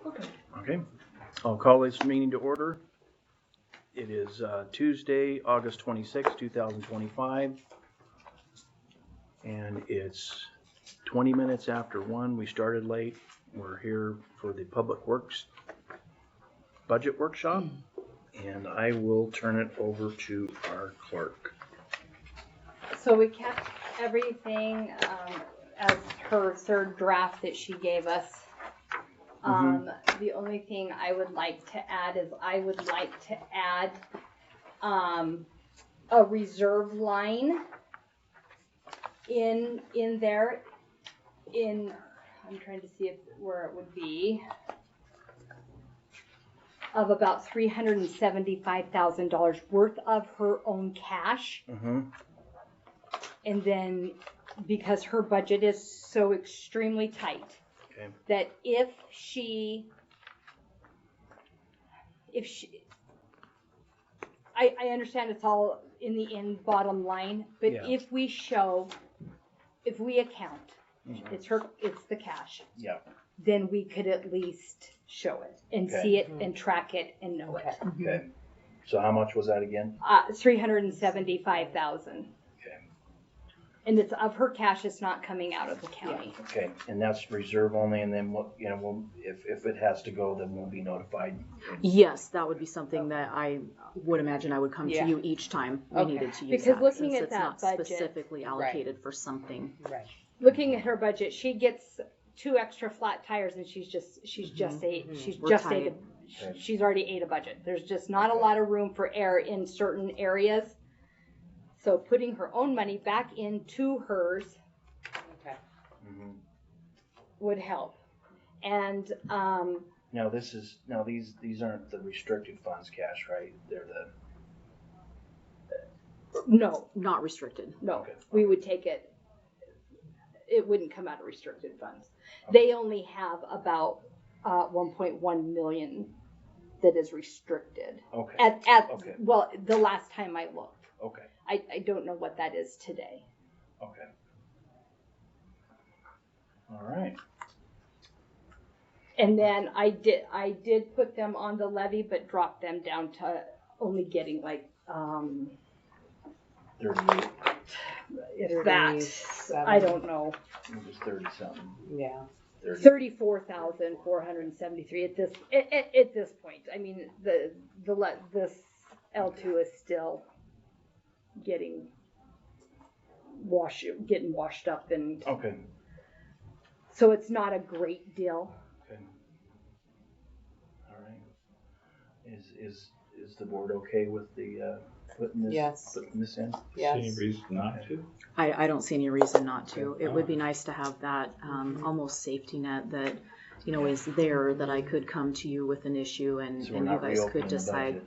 Okay, I'll call this meeting to order. It is Tuesday, August 26, 2025, and it's 20 minutes after 1. We started late. We're here for the Public Works Budget Workshop, and I will turn it over to our clerk. So we kept everything as her third draft that she gave us. The only thing I would like to add is I would like to add a reserve line in there. I'm trying to see where it would be, of about $375,000 worth of her own cash. And then, because her budget is so extremely tight, that if she, I understand it's all in the end bottom line, but if we account, it's the cash. Yeah. Then we could at least show it and see it and track it and know it. Okay. So how much was that again? $375,000. And it's of her cash. It's not coming out of the county. Okay, and that's reserve only, and then what, we'll, if it has to go, then we'll be notified. Yes, that would be something that I would imagine I would come to you each time we needed to use because that, looking since at it's that not budget, specifically allocated for something. Right. Looking at her budget, she gets 2 extra flat tires, and she's already ate a budget. There's just not a lot of room for error in certain areas. So putting her own money back into hers would help. And now these aren't the restricted funds cash, right? They're no, not restricted. No, we would take it. It wouldn't come out of restricted funds. They only have about 1.1 million that is restricted. Well, the last time I looked. I don't know what that is today. Okay. All right. And then I did put them on the levy, but dropped them down to only getting like 38. That I don't know. It was 30 something. Yeah. 34,473 at this point. I mean this L2 is still getting washed up, and so it's not a great deal. Okay. All right. Is the board okay with the putting this in? Yes. Any reason not to? I don't see any reason not to. It would be nice to have that almost safety net that is there, that I could come to you with an issue and you guys could decide.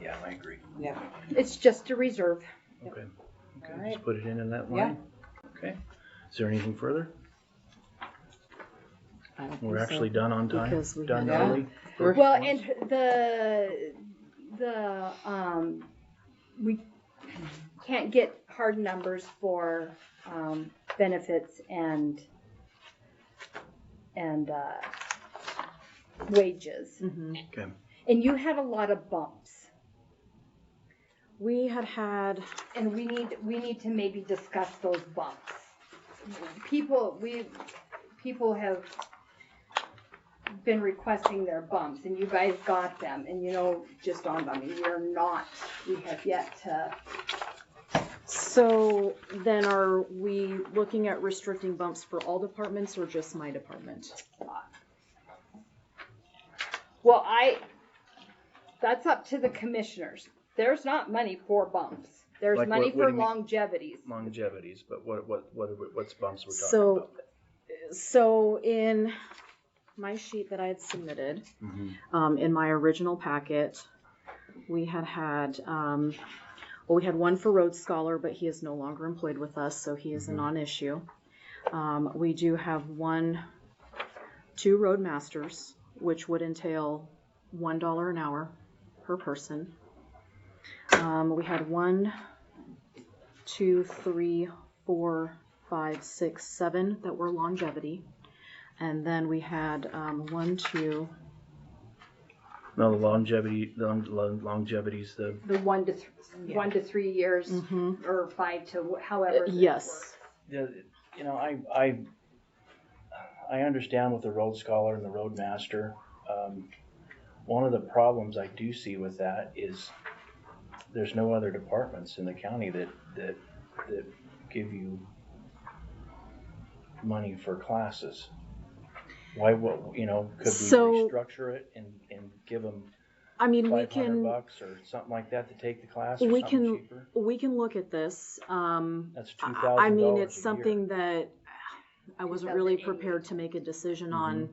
Yeah, I agree. Yeah. It's just a reserve. Okay. All right. Just put it in that line. Okay. Is there anything further? We're actually done on time. Because we done had early. Well, and we can't get hard numbers for benefits and wages. Okay. And you had a lot of bumps. We had, and we need to maybe discuss those bumps. People have been requesting their bumps, and you guys got them, and just on them. We have yet to. So then are we looking at restricting bumps for all departments or just my department? Well, that's up to the commissioners. There's not money for bumps. There's Like money what for do you mean? longevities. Longevities, but what's bumps we're talking about? So in my sheet that I had submitted, in my original packet, we had we had one for Rhodes Scholar, but he is no longer employed with us, so he is a non-issue. We do have 2 Roadmasters, which would entail $1 an hour per person. We had 1, 2, 3, 4, 5, 6, 7 that were longevity. And then we had 1, 2, No, the longevity's the, The 1 to 3 years Mhm. or 5 to however. this Yes. works. you know, I understand with the road scholar and the roadmaster. One of the problems I do see with that is there's no other departments in the county that give you money for classes. Why, could we restructure it and give them I mean, we $500 or something like that to take the class, or we something can cheaper? we can look at this. That's $2,000 I mean, a it's year. something that I wasn't really prepared to make a decision on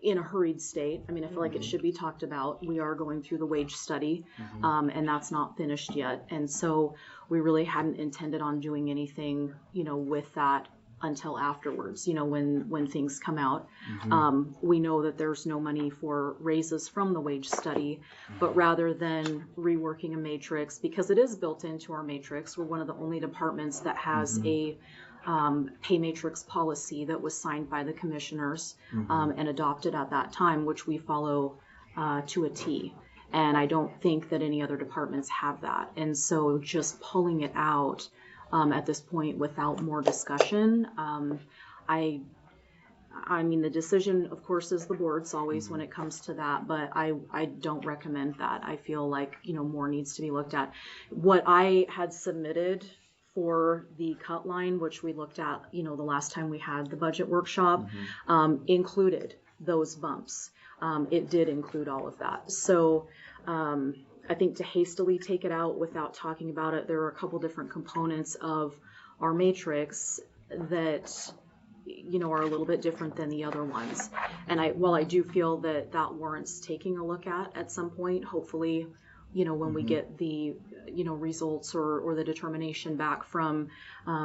in a hurried state. I mean, I feel like it should be talked about. We are going through the wage study, and that's not finished yet. And so we really hadn't intended on doing anything, with that until afterwards, when things come out. We know that there's no money for raises from the wage study, but rather than reworking a matrix, because it is built into our matrix, we're one of the only departments that has a pay matrix policy that was signed by the commissioners and adopted at that time, which we follow to a T. And I don't think that any other departments have that. And so just pulling it out at this point without more discussion, I mean, the decision, of course, is the board's always when it comes to that, but I don't recommend that. I feel like, more needs to be looked at. What I had submitted for the cut line, which we looked at, the last time we had the budget workshop, included those bumps. It did include all of that. So I think to hastily take it out without talking about it, there are a couple different components of our matrix that are a little bit different than the other ones. And while I do feel that warrants taking a look at some point, hopefully, when we get the, results or the determination back from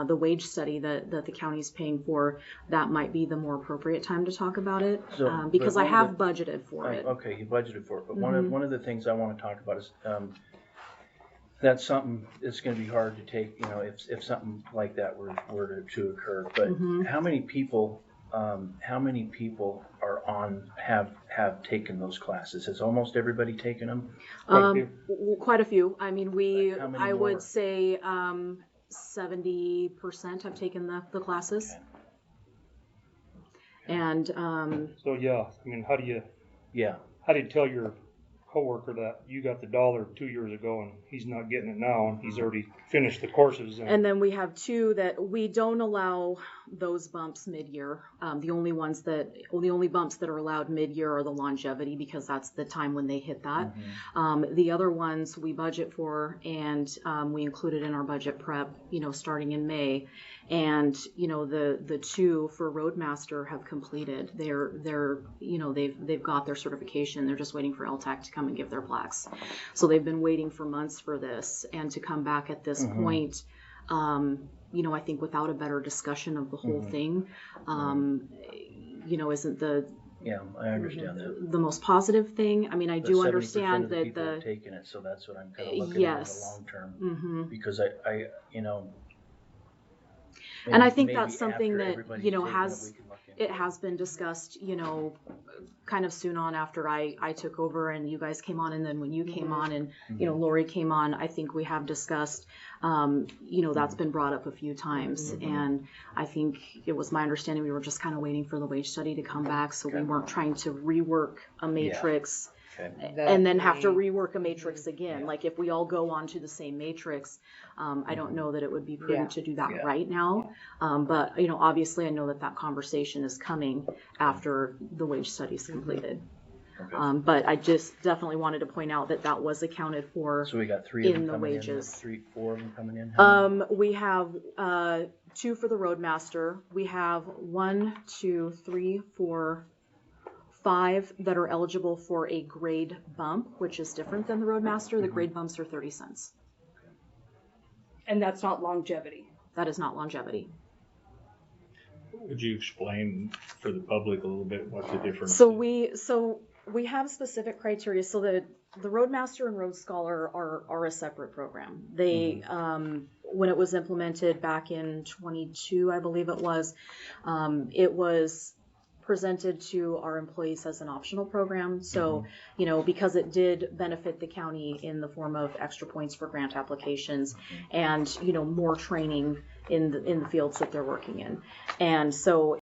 the wage study that the county's paying for, that might be the more appropriate time to talk about it, because I have budgeted for it. Okay, you budgeted for it, but one of the things I want to talk about is that's something that's going to be hard to take, if something like that were to occur. But how many people are have taken those classes? Has almost everybody taken them? Quite a few. I mean, I would more? say 70% have taken the classes. Okay. And So yeah, I mean, how do you tell your coworker that you got the dollar 2 years ago and he's not getting it now and he's already finished the courses? And then we have two that we don't allow those bumps mid-year. The only bumps that are allowed mid-year are the longevity, because that's the time when they hit that. The other ones we budget for, and we include it in our budget prep, starting in May. And the two for Roadmaster have completed. They've got their certification. They're just waiting for LTAC to come and give their plaques. So they've been waiting for months for this, and to come back at this point, I think without a better discussion of the whole thing, isn't the I understand that. the most positive thing. I mean, I do understand that people have taken it, so that's what I'm kind of looking at the long term. Because I and I think that's something that has been discussed, kind of soon on after I took over and you guys came on, and then when you came on and Lori came on, I think we have discussed, that's been brought up a few times, and I think it was my understanding we were just kind of waiting for the wage study to come back, so we weren't trying to rework a matrix. And then have to rework a matrix again. Like if we all go onto the same matrix, I don't know that it would be prudent to do that right now. But obviously I know that conversation is coming after the wage study is completed. But I just definitely wanted to point out that was accounted for. So we got 3 of them in the coming wages. in, 4 of them coming in. We have 2 for the Roadmaster. We have 1, 2, 3, 4, 5 that are eligible for a grade bump, which is different than the Roadmaster. The grade bumps are 30 cents. And that's not longevity. That is not longevity. Would you explain for the public a little bit what the difference So is? we have specific criteria. So the Roadmaster and Road Scholar are a separate program. They when it was implemented back in 22, I believe it was presented to our employees as an optional program. So, you know, because it did benefit the county in the form of extra points for grant applications and, you know, more training in the fields that they're working in. And so